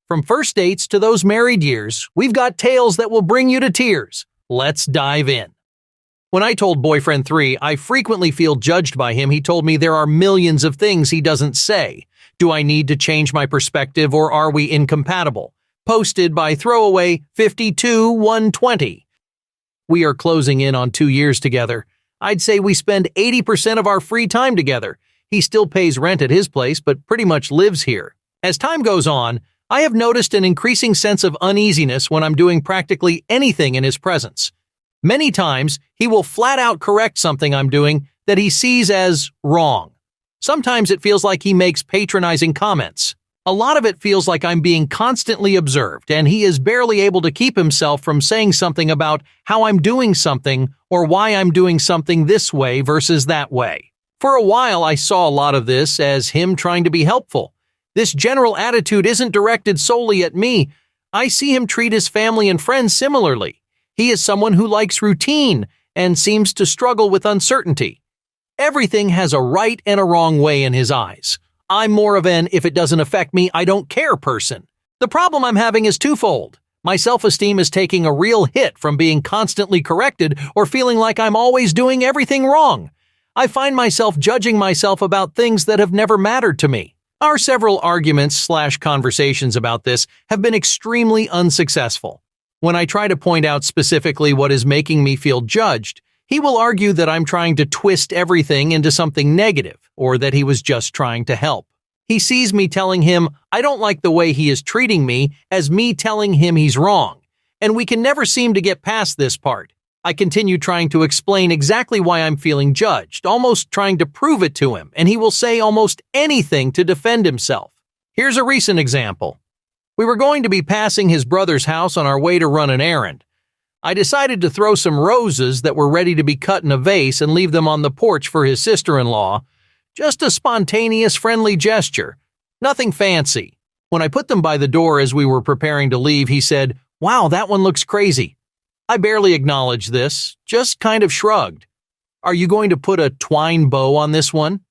From first dates to those married years, we've got tales that will bring you to tears. Let's dive in. When I told boyfriend 3 I frequently feel judged by him, he told me there are millions of things he doesn't say. Do I need to change my perspective, or are we incompatible? Posted by throwaway 52120. We are closing in on 2 years together. I'd say we spend 80% of our free time together. He still pays rent at his place, but pretty much lives here. As time goes on, I have noticed an increasing sense of uneasiness when I'm doing practically anything in his presence. Many times, he will flat out correct something I'm doing that he sees as wrong. Sometimes it feels like he makes patronizing comments. A lot of it feels like I'm being constantly observed, and he is barely able to keep himself from saying something about how I'm doing something or why I'm doing something this way versus that way. For a while, I saw a lot of this as him trying to be helpful. This general attitude isn't directed solely at me. I see him treat his family and friends similarly. He is someone who likes routine and seems to struggle with uncertainty. Everything has a right and a wrong way in his eyes. I'm more of an if it doesn't affect me, I don't care person. The problem I'm having is twofold. My self-esteem is taking a real hit from being constantly corrected or feeling like I'm always doing everything wrong. I find myself judging myself about things that have never mattered to me. Our several arguments/conversations about this have been extremely unsuccessful. When I try to point out specifically what is making me feel judged, he will argue that I'm trying to twist everything into something negative, or that he was just trying to help. He sees me telling him I don't like the way he is treating me as me telling him he's wrong, and we can never seem to get past this part. I continue trying to explain exactly why I'm feeling judged, almost trying to prove it to him, and he will say almost anything to defend himself. Here's a recent example. We were going to be passing his brother's house on our way to run an errand. I decided to throw some roses that were ready to be cut in a vase and leave them on the porch for his sister-in-law. Just a spontaneous, friendly gesture. Nothing fancy. When I put them by the door as we were preparing to leave, he said, "Wow, that one looks crazy." I barely acknowledged this, just kind of shrugged. "Are you going to put a twine bow on this one?"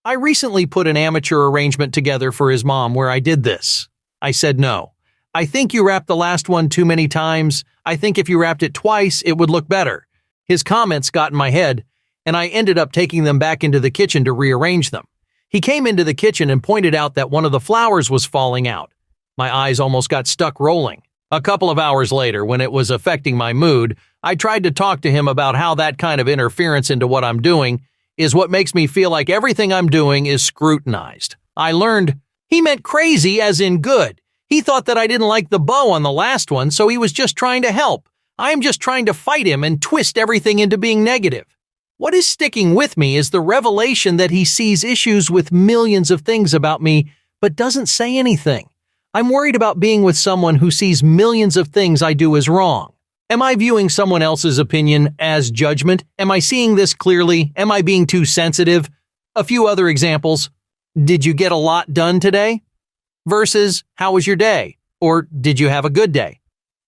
I recently put an amateur arrangement together for his mom where I did this. I said no. "I think you wrapped the last one too many times. I think if you wrapped it twice, it would look better." His comments got in my head, and I ended up taking them back into the kitchen to rearrange them. He came into the kitchen and pointed out that one of the flowers was falling out. My eyes almost got stuck rolling. A couple of hours later, when it was affecting my mood, I tried to talk to him about how that kind of interference into what I'm doing is what makes me feel like everything I'm doing is scrutinized. I learned he meant crazy as in good. He thought that I didn't like the bow on the last one, so he was just trying to help. I am just trying to fight him and twist everything into being negative. What is sticking with me is the revelation that he sees issues with millions of things about me, but doesn't say anything. I'm worried about being with someone who sees millions of things I do as wrong. Am I viewing someone else's opinion as judgment? Am I seeing this clearly? Am I being too sensitive? A few other examples. Did you get a lot done today? Versus, how was your day? Or did you have a good day?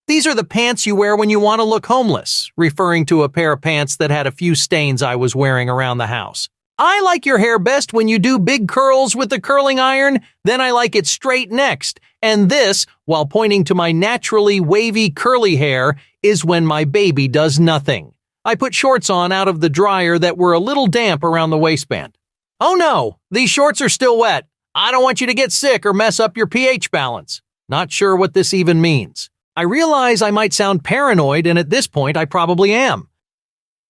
These are the pants you wear when you want to look homeless, referring to a pair of pants that had a few stains I was wearing around the house. I like your hair best when you do big curls with the curling iron, then I like it straight next. And this, while pointing to my naturally wavy curly hair, is when my baby does nothing. I put shorts on out of the dryer that were a little damp around the waistband. Oh no, these shorts are still wet. I don't want you to get sick or mess up your pH balance. Not sure what this even means. I realize I might sound paranoid, and at this point I probably am.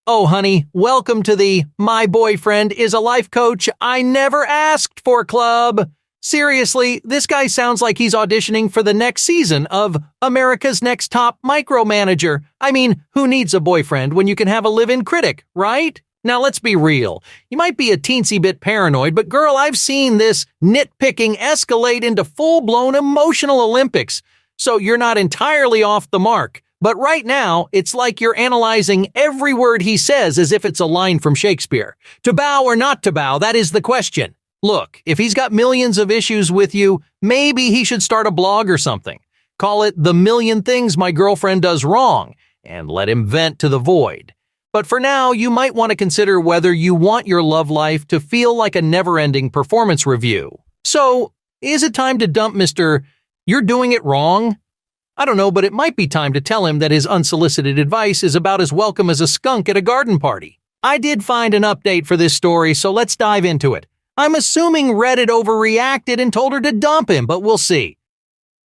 Oh honey, welcome to the "My boyfriend is a life coach I never asked for" club. Seriously, this guy sounds like he's auditioning for the next season of America's Next Top Micromanager. I mean, who needs a boyfriend when you can have a live-in critic, right? Now let's be real. You might be a teensy bit paranoid, but girl, I've seen this nitpicking escalate into full-blown emotional Olympics. So you're not entirely off the mark. But right now, it's like you're analyzing every word he says as if it's a line from Shakespeare. To bow or not to bow, that is the question. Look, if he's got millions of issues with you, maybe he should start a blog or something. Call it "The Million Things My Girlfriend Does Wrong," and let him vent to the void. But for now, you might want to consider whether you want your love life to feel like a never-ending performance review. So, is it time to dump Mr. You're doing it wrong? I don't know, but it might be time to tell him that his unsolicited advice is about as welcome as a skunk at a garden party. I did find an update for this story, so let's dive into it. I'm assuming Reddit overreacted and told her to dump him, but we'll see.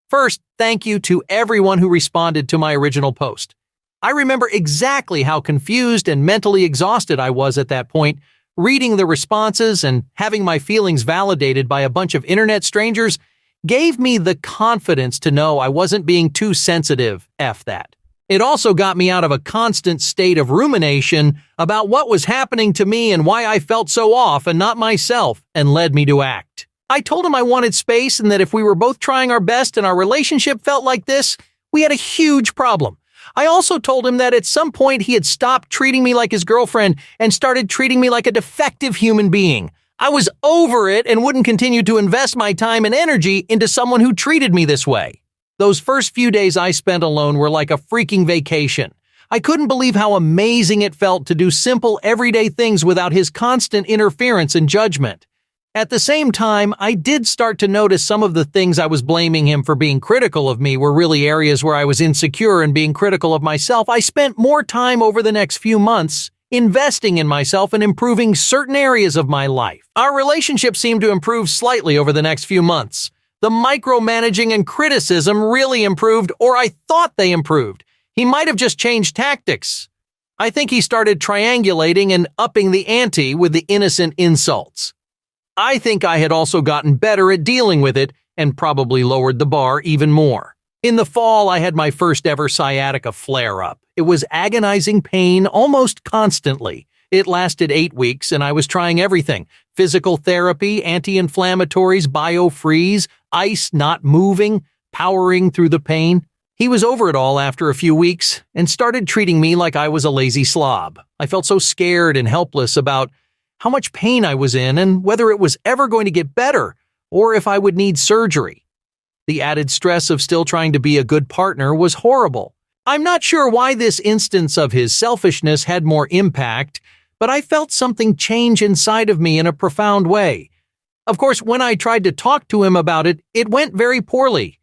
First, thank you to everyone who responded to my original post. I remember exactly how confused and mentally exhausted I was at that point. Reading the responses and having my feelings validated by a bunch of internet strangers gave me the confidence to know I wasn't being too sensitive. F that. It also got me out of a constant state of rumination about what was happening to me and why I felt so off and not myself, and led me to act. I told him I wanted space and that if we were both trying our best and our relationship felt like this, we had a huge problem. I also told him that at some point he had stopped treating me like his girlfriend and started treating me like a defective human being. I was over it and wouldn't continue to invest my time and energy into someone who treated me this way. Those first few days I spent alone were like a freaking vacation. I couldn't believe how amazing it felt to do simple, everyday things without his constant interference and judgment. At the same time, I did start to notice some of the things I was blaming him for being critical of me were really areas where I was insecure and being critical of myself. I spent more time over the next few months investing in myself and improving certain areas of my life. Our relationship seemed to improve slightly over the next few months. The micromanaging and criticism really improved, or I thought they improved. He might have just changed tactics. I think he started triangulating and upping the ante with the innocent insults. I think I had also gotten better at dealing with it and probably lowered the bar even more. In the fall, I had my first ever sciatica flare-up. It was agonizing pain almost constantly. It lasted 8 weeks and I was trying everything: physical therapy, anti-inflammatories, biofreeze, ice not moving, powering through the pain. He was over it all after a few weeks and started treating me like I was a lazy slob. I felt so scared and helpless about how much pain I was in and whether it was ever going to get better or if I would need surgery. The added stress of still trying to be a good partner was horrible. I'm not sure why this instance of his selfishness had more impact, but I felt something change inside of me in a profound way. Of course, when I tried to talk to him about it, it went very poorly.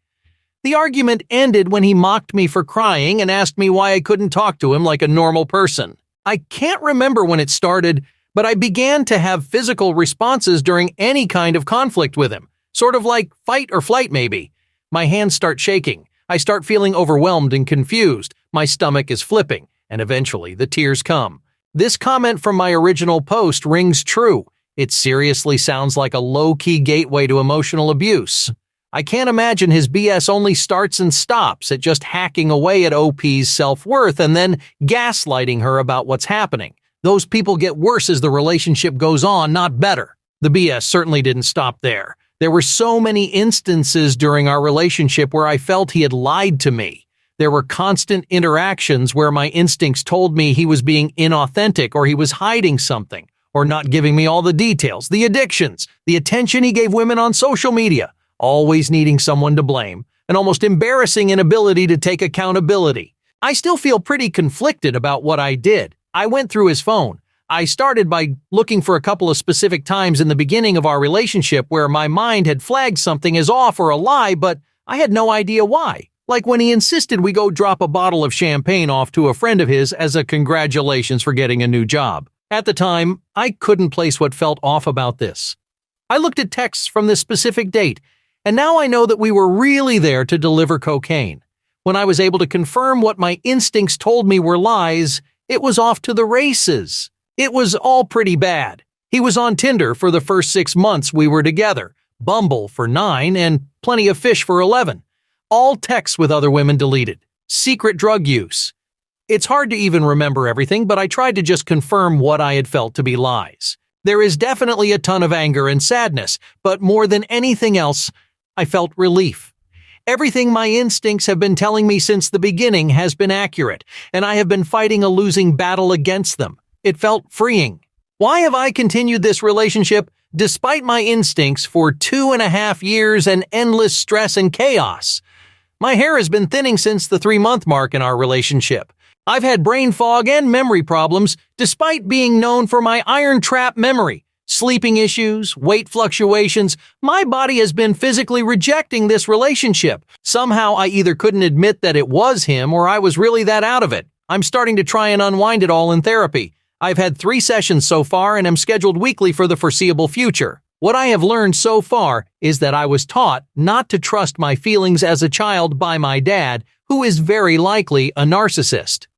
The argument ended when he mocked me for crying and asked me why I couldn't talk to him like a normal person. I can't remember when it started, but I began to have physical responses during any kind of conflict with him, sort of like fight or flight maybe. My hands start shaking. I start feeling overwhelmed and confused. My stomach is flipping, and eventually the tears come. This comment from my original post rings true. It seriously sounds like a low-key gateway to emotional abuse. I can't imagine his BS only starts and stops at just hacking away at OP's self-worth and then gaslighting her about what's happening. Those people get worse as the relationship goes on, not better. The BS certainly didn't stop there. There were so many instances during our relationship where I felt he had lied to me. There were constant interactions where my instincts told me he was being inauthentic or he was hiding something or not giving me all the details, the addictions, the attention he gave women on social media, always needing someone to blame, an almost embarrassing inability to take accountability. I still feel pretty conflicted about what I did. I went through his phone. I started by looking for a couple of specific times in the beginning of our relationship where my mind had flagged something as off or a lie, but I had no idea why. Like when he insisted we go drop a bottle of champagne off to a friend of his as a congratulations for getting a new job. At the time, I couldn't place what felt off about this. I looked at texts from this specific date, and now I know that we were really there to deliver cocaine. When I was able to confirm what my instincts told me were lies, it was off to the races. It was all pretty bad. He was on Tinder for the first 6 months we were together, Bumble for 9, and Plenty of Fish for 11. All texts with other women deleted. Secret drug use. It's hard to even remember everything, but I tried to just confirm what I had felt to be lies. There is definitely a ton of anger and sadness, but more than anything else, I felt relief. Everything my instincts have been telling me since the beginning has been accurate, and I have been fighting a losing battle against them. It felt freeing. Why have I continued this relationship despite my instincts for 2.5 years and endless stress and chaos? My hair has been thinning since the 3-month mark in our relationship. I've had brain fog and memory problems despite being known for my iron trap memory. Sleeping issues, weight fluctuations, my body has been physically rejecting this relationship. Somehow I either couldn't admit that it was him or I was really that out of it. I'm starting to try and unwind it all in therapy. I've had 3 sessions so far and am scheduled weekly for the foreseeable future. What I have learned so far is that I was taught not to trust my feelings as a child by my dad, who is very likely a narcissist.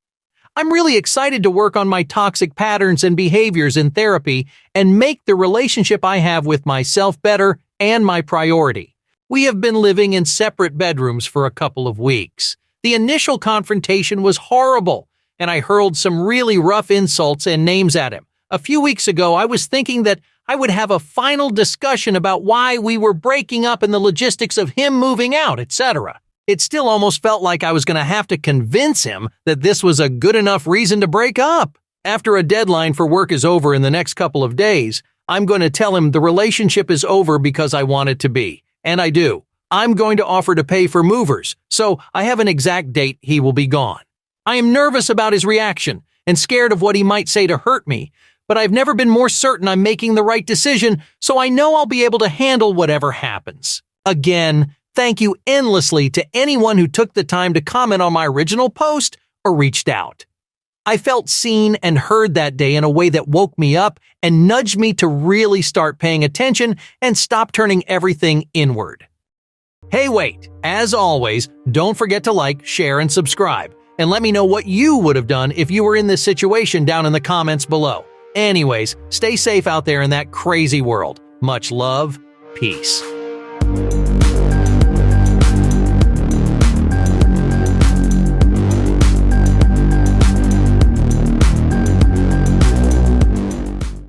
I'm really excited to work on my toxic patterns and behaviors in therapy and make the relationship I have with myself better and my priority. We have been living in separate bedrooms for a couple of weeks. The initial confrontation was horrible, and I hurled some really rough insults and names at him. A few weeks ago, I was thinking that I would have a final discussion about why we were breaking up and the logistics of him moving out, etc. It still almost felt like I was going to have to convince him that this was a good enough reason to break up. After a deadline for work is over in the next couple of days, I'm going to tell him the relationship is over because I want it to be. And I do. I'm going to offer to pay for movers, so I have an exact date he will be gone. I am nervous about his reaction and scared of what he might say to hurt me, but I've never been more certain I'm making the right decision, so I know I'll be able to handle whatever happens. Again, thank you endlessly to anyone who took the time to comment on my original post or reached out. I felt seen and heard that day in a way that woke me up and nudged me to really start paying attention and stop turning everything inward. Hey, wait, as always, don't forget to like, share, and subscribe, and let me know what you would have done if you were in this situation down in the comments below. Anyways, stay safe out there in that crazy world. Much love, peace.